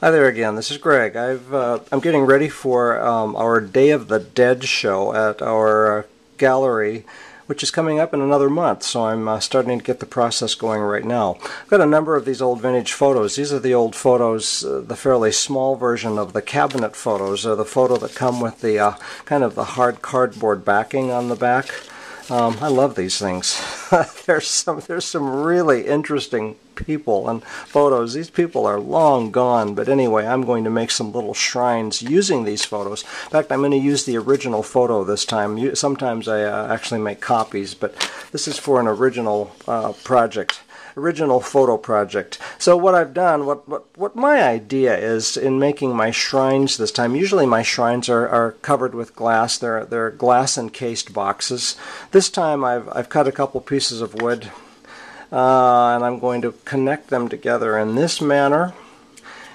Hi there again. This is Greg. I'm getting ready for our Day of the Dead show at our gallery, which is coming up in another month. So I'm starting to get the process going right now. I've got a number of these old vintage photos. These are the old photos, the fairly small version of the cabinet photos, or the photo that come with the kind of the hard cardboard backing on the back. I love these things. There's some really interesting people and photos. These people are long gone, but anyway, I'm going to make some little shrines using these photos. In fact, I'm going to use the original photo this time. Sometimes I actually make copies, but this is for an original original photo project. So what I've done, what my idea is in making my shrines this time, usually my shrines are covered with glass. They're glass encased boxes. This time I've cut a couple pieces of wood and I'm going to connect them together in this manner.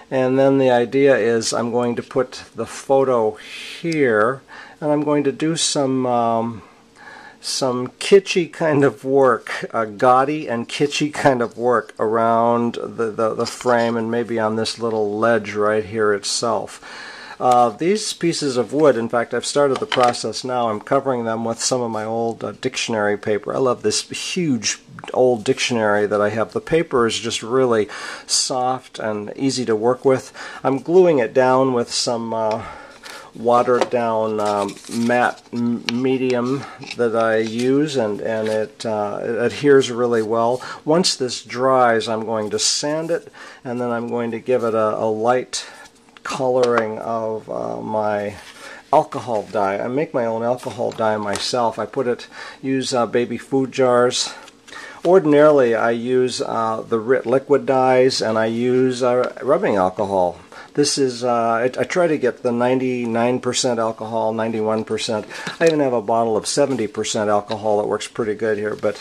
And then the idea is I'm going to put the photo here, and I'm going to do some kitschy kind of work, gaudy and kitschy kind of work around the frame, and maybe on this little ledge right here itself. These pieces of wood, in fact, I've started the process now. I'm covering them with some of my old dictionary paper. I love this huge old dictionary that I have. The paper is just really soft and easy to work with. I'm gluing it down with some watered down matte medium that I use, and it adheres really well. Once this dries, I'm going to sand it, and then I'm going to give it a light coloring of my alcohol dye. I make my own alcohol dye myself. I use baby food jars. Ordinarily I use the RIT liquid dyes, and I use rubbing alcohol. This is, I try to get the 99% alcohol, 91%. I even have a bottle of 70% alcohol that works pretty good here, but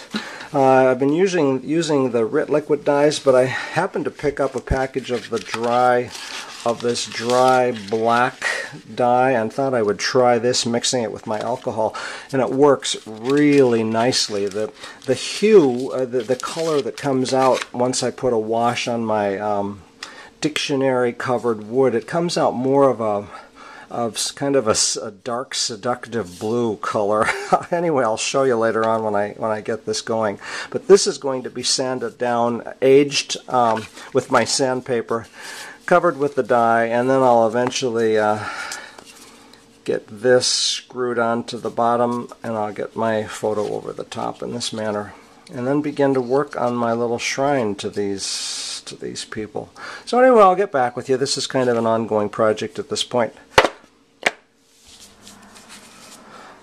I've been using the RIT liquid dyes, but I happened to pick up a package of this dry black dye and thought I would try this, mixing it with my alcohol, and it works really nicely. The hue, the color that comes out once I put a wash on my dictionary covered wood, it comes out more of kind of a dark seductive blue color. Anyway, I'll show you later on when I get this going. But this is going to be sanded down, aged with my sandpaper, covered with the dye, and then I'll eventually get this screwed onto the bottom, and I'll get my photo over the top in this manner, and then begin to work on my little shrine to these people. So anyway, I'll get back with you. This is kind of an ongoing project at this point.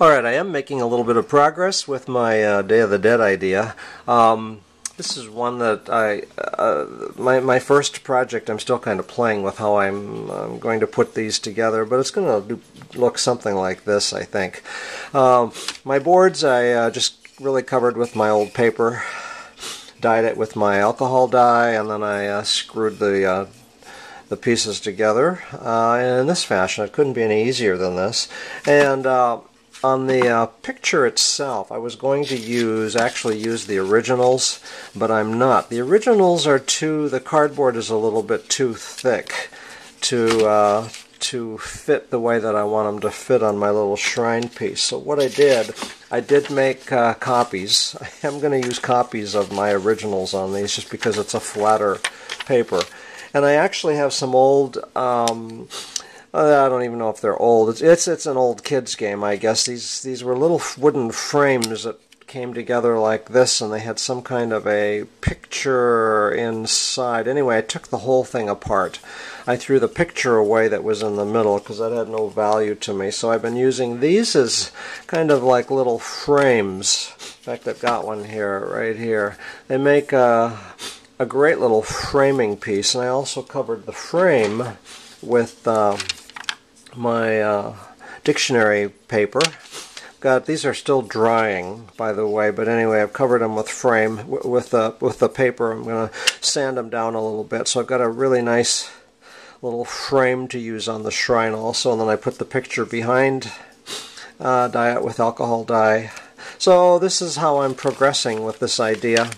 Alright, I am making a little bit of progress with my Day of the Dead idea. This is one that my first project. I'm still kind of playing with how I'm going to put these together, but it's going to look something like this, I think. My boards I just really covered with my old paper, dyed it with my alcohol dye, and then I screwed the pieces together in this fashion. It couldn't be any easier than this. And on the picture itself, I was going to actually use the originals, but I'm not. The originals are the cardboard is a little bit too thick to fit the way that I want them to fit on my little shrine piece. So what I did make copies. I am going to use copies of my originals on these just because it's a flatter paper. And I actually have some old, I don't even know if they're old. It's an old kids game, I guess. These were little wooden frames that came together like this, and they had some kind of a picture inside. Anyway, I took the whole thing apart. I threw the picture away that was in the middle because that had no value to me. So I've been using these as kind of like little frames. In fact, I've got one here, right here. They make a great little framing piece, and I also covered the frame with my dictionary paper. These are still drying, by the way, but anyway, I've covered them with the paper. I'm going to sand them down a little bit, so I've got a really nice little frame to use on the shrine also, and then I put the picture behind, dye it with alcohol dye. So this is how I'm progressing with this idea.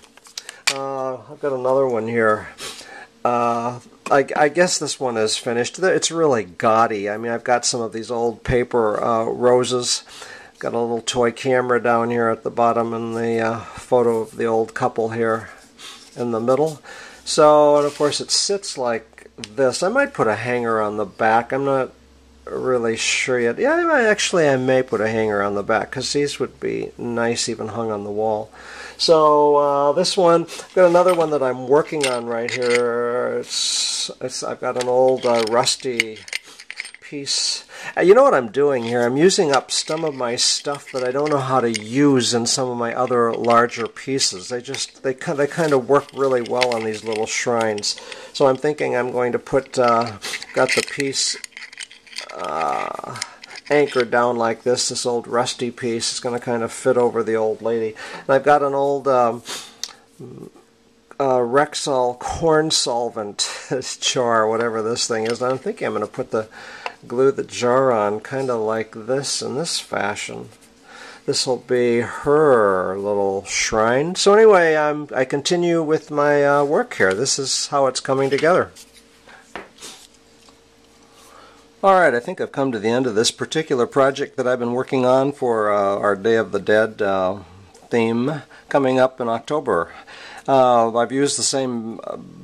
I've got another one here. I guess this one is finished. It's really gaudy. I mean, I've got some of these old paper roses. Got a little toy camera down here at the bottom, and the photo of the old couple here in the middle. So, and of course it sits like this. I might put a hanger on the back. I'm not really sure yet. Yeah, I may put a hanger on the back, because these would be nice even hung on the wall. So this one, I've got another one that I'm working on right here. I've got an old rusty piece. You know what I'm doing here? I'm using up some of my stuff that I don't know how to use in some of my other larger pieces. They kind of work really well on these little shrines. So I'm thinking I'm going to put got the piece anchored down like this old rusty piece. It's going to kind of fit over the old lady. And I've got an old Rexall corn solvent jar, whatever this thing is. And I'm thinking I'm going to glue the jar on kind of like this, in this fashion. This will be her little shrine. So anyway, I continue with my work here. This is how it's coming together. Alright, I think I've come to the end of this particular project that I've been working on for our Day of the Dead theme coming up in October. I've used the same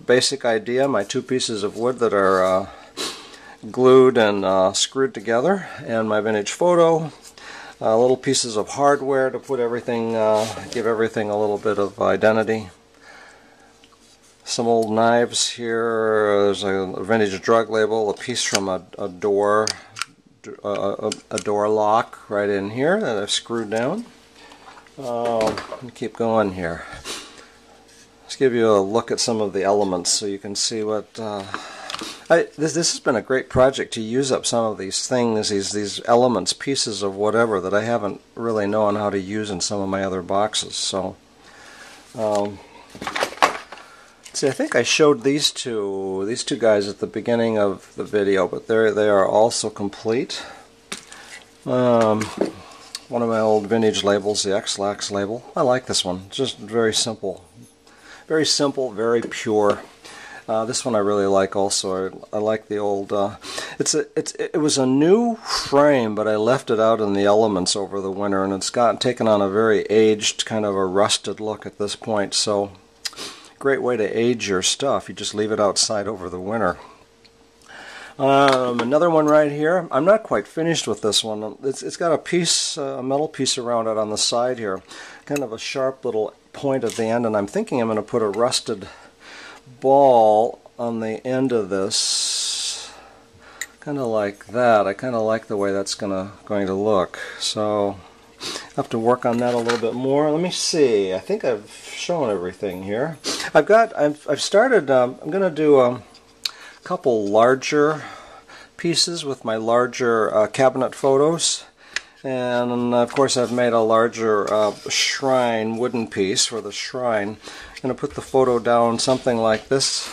basic idea, my two pieces of wood that are glued and screwed together, and my vintage photo, little pieces of hardware to put everything, give everything a little bit of identity. Some old knives here. There's a vintage drug label, a piece from a door lock right in here that I've screwed down. Let me keep going here. Let's give you a look at some of the elements so you can see what. This has been a great project to use up some of these things, these elements, pieces of whatever that I haven't really known how to use in some of my other boxes. So. See, I think I showed these two guys at the beginning of the video, but they are also complete. One of my old vintage labels, the X-Lax label. I like this one. It's just very simple, very pure. This one I really like also. I like the old. It was a new frame, but I left it out in the elements over the winter, and it's taken on a very aged, kind of a rusted look at this point. So. Great way to age your stuff. You just leave it outside over the winter. Another one right here. I'm not quite finished with this one. It's got a piece, a metal piece around it on the side here, kind of a sharp little point at the end, and I'm thinking I'm going to put a rusted ball on the end of this, kind of like that. I kind of like the way that's going to look. So. Have to work on that a little bit more. Let me see. I think I've shown everything here. I've started. I'm going to do a couple larger pieces with my larger cabinet photos, and of course I've made a larger shrine wooden piece for the shrine. I'm going to put the photo down something like this.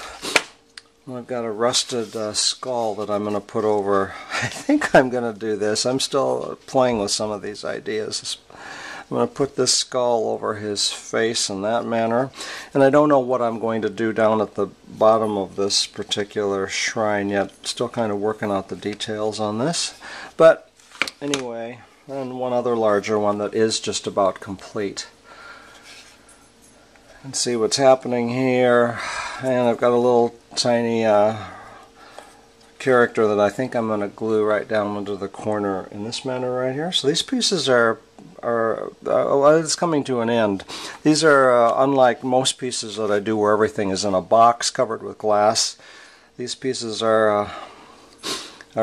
I've got a rusted skull that I'm going to put over. I think I'm going to do this. I'm still playing with some of these ideas. I'm going to put this skull over his face in that manner. And I don't know what I'm going to do down at the bottom of this particular shrine yet. Still kind of working out the details on this. But anyway, and one other larger one that is just about complete. And see what's happening here. And I've got a little tiny character that I think I'm going to glue right down into the corner in this manner right here. So these pieces are it's coming to an end. These are unlike most pieces that I do where everything is in a box covered with glass. These pieces are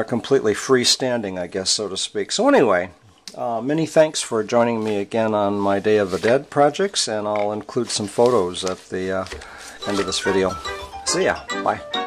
completely freestanding, I guess, so to speak. So anyway, many thanks for joining me again on my Day of the Dead projects, and I'll include some photos at the end of this video. See ya. Bye.